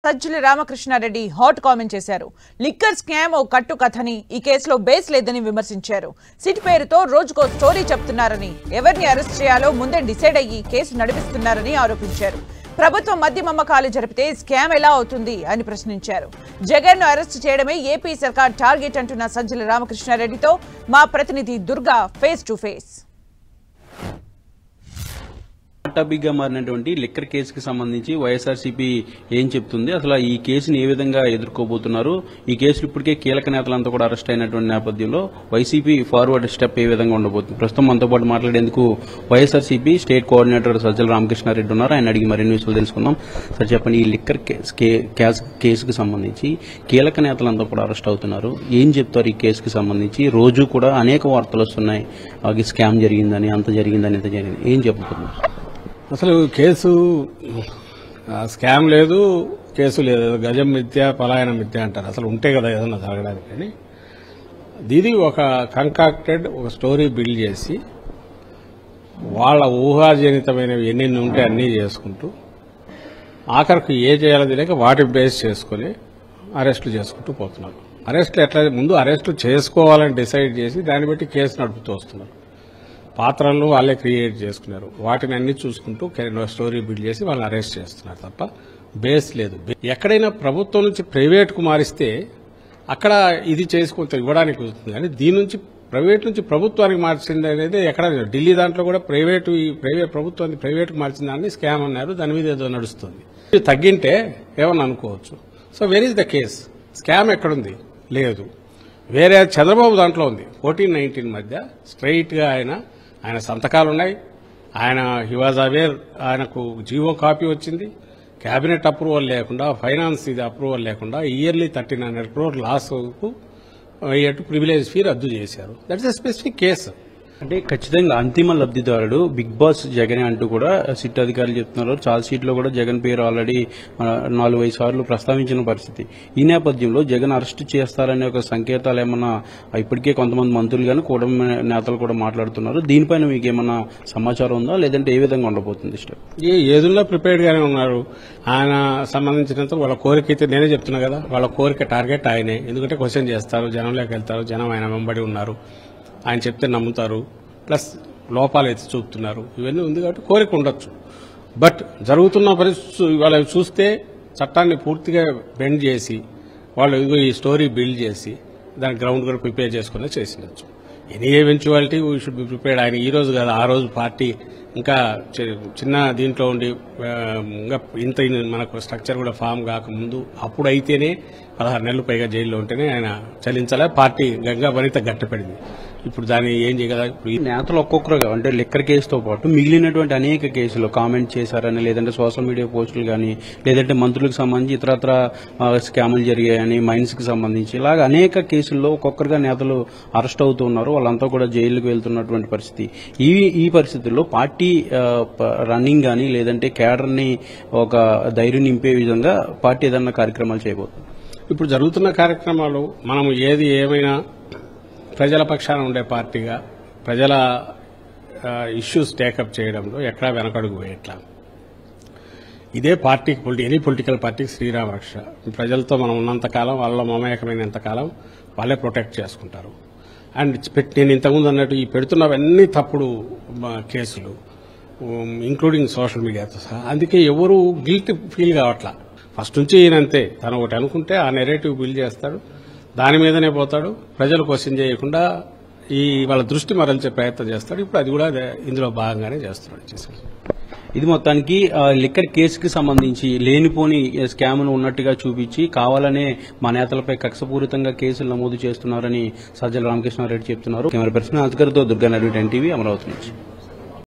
Sajjala Ramakrishna Reddy hot comment చేశారు. Liquor scam ఓ కట్టు కథని, ఈ కేసులో బేస్ లేదని విమర్శించారు. సిట్ పేరుతో రోజుకో స్టోరీ చెప్తున్నారని, ఎవరిని అరెస్ట్ చేయాలో ముందే డిసైడ్ అయ్యి కేసు నడిపిస్తున్నారని ఆరోపించారు. ప్రభుత్వం మద్యం అమ్మకాలు జరిపితే స్కామ్ ఎలా అవుతుంది అని ప్రశ్నించారు. జగన్ ను అరెస్ట్ చేయడమే ఏపీ సర్కార్ టార్గెట్ అంటున్న సజ్జల రామకృష్ణారెడ్డితో మా ప్రతినిధి దుర్గా ఫేస్ టు ఫేస్. టాపిక్గా మారినటువంటి లిక్కర్ కేసుకి సంబంధించి వైఎస్ఆర్సీపీ ఏం చెప్తుంది, అసలు ఈ కేసుని ఏ విధంగా ఎదుర్కోబోతున్నారు, ఈ కేసులు ఇప్పటికే కీలక నేతలంతా కూడా అరెస్ట్ అయినటువంటి నేపథ్యంలో వైసీపీ ఫార్వర్డ్ స్టెప్ ఏ విధంగా ఉండబోతుంది? ప్రస్తుతం మనతో పాటు మాట్లాడేందుకు వైఎస్ఆర్సీపీ స్టేట్ కోఆర్డినేటర్ సజ్జల రామకృష్ణారెడ్డి ఉన్నారు. ఆయన అడిగి మరిన్ని విషయాలు తెలుసుకుందాం. సార్ చెప్పండి, ఈ లిక్కర్ కేసుకు సంబంధించి కీలక నేతలంతా కూడా అరెస్ట్ అవుతున్నారు. ఏం చెప్తారు ఈ కేసుకి సంబంధించి? రోజు కూడా అనేక వార్తలు వస్తున్నాయి, స్కామ్ జరిగిందని, అంత జరిగిందని, ఇంత జరిగింది. ఏం చెప్తున్నారు? అసలు కేసు స్కామ్ లేదు, కేసు లేదు, గజం మిథ్య పలాయన మిథ్య అంటారు. అసలు ఉంటే కదా ఏదన్నా జరగడానికి. కానీ దీది ఒక కంకాక్టెడ్ ఒక స్టోరీ బిల్డ్ చేసి వాళ్ళ ఊహాజనితమైనవి ఎన్నెన్ని ఉంటే అన్నీ చేసుకుంటూ ఆఖరికి ఏ చేయాలో తెలియక వాటిని బేస్ చేసుకుని అరెస్టులు చేసుకుంటూ పోతున్నారు. అరెస్టులు ఎట్లా ముందు అరెస్టులు చేసుకోవాలని డిసైడ్ చేసి దాన్ని బట్టి కేసు నడుపుతూ వస్తున్నారు. పాత్రలను వాళ్ళే క్రియేట్ చేసుకున్నారు. వాటిని అన్ని చూసుకుంటూ స్టోరీ బిల్డ్ చేసి వాళ్ళని అరెస్ట్ చేస్తున్నారు తప్ప బేస్ లేదు. ఎక్కడైనా ప్రభుత్వం నుంచి ప్రైవేట్కు మారిస్తే అక్కడ ఇది చేసుకుంటే ఇవ్వడానికి వస్తుంది. కానీ దీని నుంచి ప్రైవేట్ నుంచి ప్రభుత్వానికి మార్చింది అనేది ఎక్కడ ఢిల్లీ దాంట్లో కూడా ప్రైవేట్ ప్రభుత్వాన్ని ప్రైవేట్కు మార్చిన దాన్ని స్కామ్ అన్నారు. దాని మీద ఏదో నడుస్తుంది. ఇది తగ్గింటే ఏమన్నా అనుకోవచ్చు. So where is the case? Scam ఎక్కడుంది? లేదు. వేరే చంద్రబాబు దాంట్లో ఉంది. 14-19 మధ్య స్ట్రైట్ గా ఆయన సంతకాలు ఉన్నాయి. ఆయన హీ వాజ్ అవేర్, ఆయనకు జీవో కాపీ వచ్చింది. కేబినెట్ అప్రూవల్ లేకుండా, ఫైనాన్స్ ఇది అప్రూవల్ లేకుండా ఇయర్లీ 39 crore లాస్ కు ప్రివిలేజ్ ఫీ రద్దు చేశారు. That is a specific case. అంటే ఖచ్చితంగా అంతిమ లబ్దిదారుడు బిగ్ బాస్ జగనే అంటూ కూడా సిట్ అధికారులు చెప్తున్నారు. ఛార్జ్ షీట్ లో కూడా జగన్ పేరు ఆల్రెడీ 4-5 సార్లు ప్రస్తావించిన పరిస్థితి. ఈ నేపథ్యంలో జగన్ అరెస్ట్ చేస్తారనే ఒక సంకేతాలు ఏమన్నా ఇప్పటికే కొంతమంది మంత్రులు కానీ కూటమి నేతలు కూడా మాట్లాడుతున్నారు. దీనిపైన మీకు ఏమన్నా సమాచారం ఉందా, లేదంటే ఏ విధంగా ఉండబోతుంది? ఏదున్నా ప్రిపేర్డ్ గానే ఉన్నారు. ఆయన సంబంధించినంత వాళ్ళ కోరిక అయితే నేనే చెప్తున్నా కదా, వాళ్ళ కోరిక టార్గెట్ ఆయనే. ఎందుకంటే క్వశ్చన్ చేస్తారు, జనంలోకి వెళ్తారు, జనం ఆయన వెంబడి ఉన్నారు, ఆయన చెప్తే నమ్ముతారు, ప్లస్ లోపాలు ఎత్తి చూపుతున్నారు. ఇవన్నీ ఉంది కాబట్టి కోరిక ఉండొచ్చు. బట్ జరుగుతున్న పరిస్థితి ఇవాళ చూస్తే చట్టాన్ని పూర్తిగా బెండ్ చేసి వాళ్ళు ఈ స్టోరీ బిల్డ్ చేసి దాని గ్రౌండ్ కూడా ప్రిపేర్ చేసుకుని చేసిండొచ్చు. Any eventuality we should be prepared. ఆయన ఈ రోజు కాదు, ఆ రోజు పార్టీ ఇంకా చిన్న దీంట్లో ఉండి ఇంకా ఇంత మనకు స్ట్రక్చర్ కూడా ఫామ్ కాకముందు అప్పుడు అయితేనే 16 నెలలు పైగా జైల్లో ఉంటేనే ఆయన చలించాలే. పార్టీ గంగా వనిత గట్టపడింది. ఇప్పుడు దాన్ని ఏం చేయగల నేతలు ఒక్కొక్కరుగా అంటే లిక్కర్ కేసుతో పాటు మిగిలినటువంటి అనేక కేసులు కామెంట్ చేశారని, లేదంటే సోషల్ మీడియా పోస్టులు కానీ, లేదంటే మంత్రులకు సంబంధించి ఇతరత్ర స్కాములు జరిగాయని, మైన్స్ కి సంబంధించి ఇలాగ అనేక కేసుల్లో ఒక్కొక్కరుగా నేతలు అరెస్ట్ అవుతున్నారు. వాళ్ళంతా కూడా జైలుకు వెళ్తున్నటువంటి పరిస్థితి. ఈ పరిస్థితుల్లో పార్టీ రన్నింగ్ కానీ, లేదంటే కేడర్ ని ఒక ధైర్యం నింపే విధంగా పార్టీ ఏదన్నా కార్యక్రమాలు చేయబోతుంది. ఇప్పుడు జరుగుతున్న కార్యక్రమాలు మనం ఏది ఏమైనా ప్రజల పక్షాన ఉండే పార్టీగా ప్రజల ఇష్యూస్ టేకప్ చేయడంలో ఎక్కడా వెనకడుగు వేయట్లా. ఇదే పార్టీకి ఎనీ పొలిటికల్ పార్టీకి శ్రీరామ రక్ష. ప్రజలతో మనం ఉన్నంతకాలం, వాళ్ళ మమేకమైనంతకాలం వాళ్ళే ప్రొటెక్ట్ చేసుకుంటారు. అండ్ నేను ఇంతకుముందు అన్నట్టు ఈ పెడుతున్నవన్నీ తప్పుడు కేసులు, ఇంక్లూడింగ్ సోషల్ మీడియాతో సహా. అందుకే ఎవరు గిల్ట్ ఫీల్ కావట్లా. ఫస్ట్ నుంచి ఈయనంతే, తను ఒకటి అనుకుంటే ఆ నెరేటివ్ బిల్డ్ చేస్తాడు, దాని మీదనే పోతాడు. ప్రజలు క్వశ్చన్ చేయకుండా వాళ్ళ దృష్టి మరల్చే ప్రయత్నం చేస్తాడు. ఇప్పుడు అది కూడా ఇందులో భాగంగానే చేస్తున్నాడు. ఇది మొత్తానికి లిక్కర్ కేసుకి సంబంధించి లేనిపోని స్కాములు ఉన్నట్టుగా చూపించి కావాలనే మా నేతలపై కక్షపూరితంగా కేసులు నమోదు చేస్తున్నారని సజ్జల రామకృష్ణారెడ్డి చెప్తున్నారు. కెమెరా పర్సన్ అధికారితో దుర్గా నడి 10 TV అమరావతి నుంచి.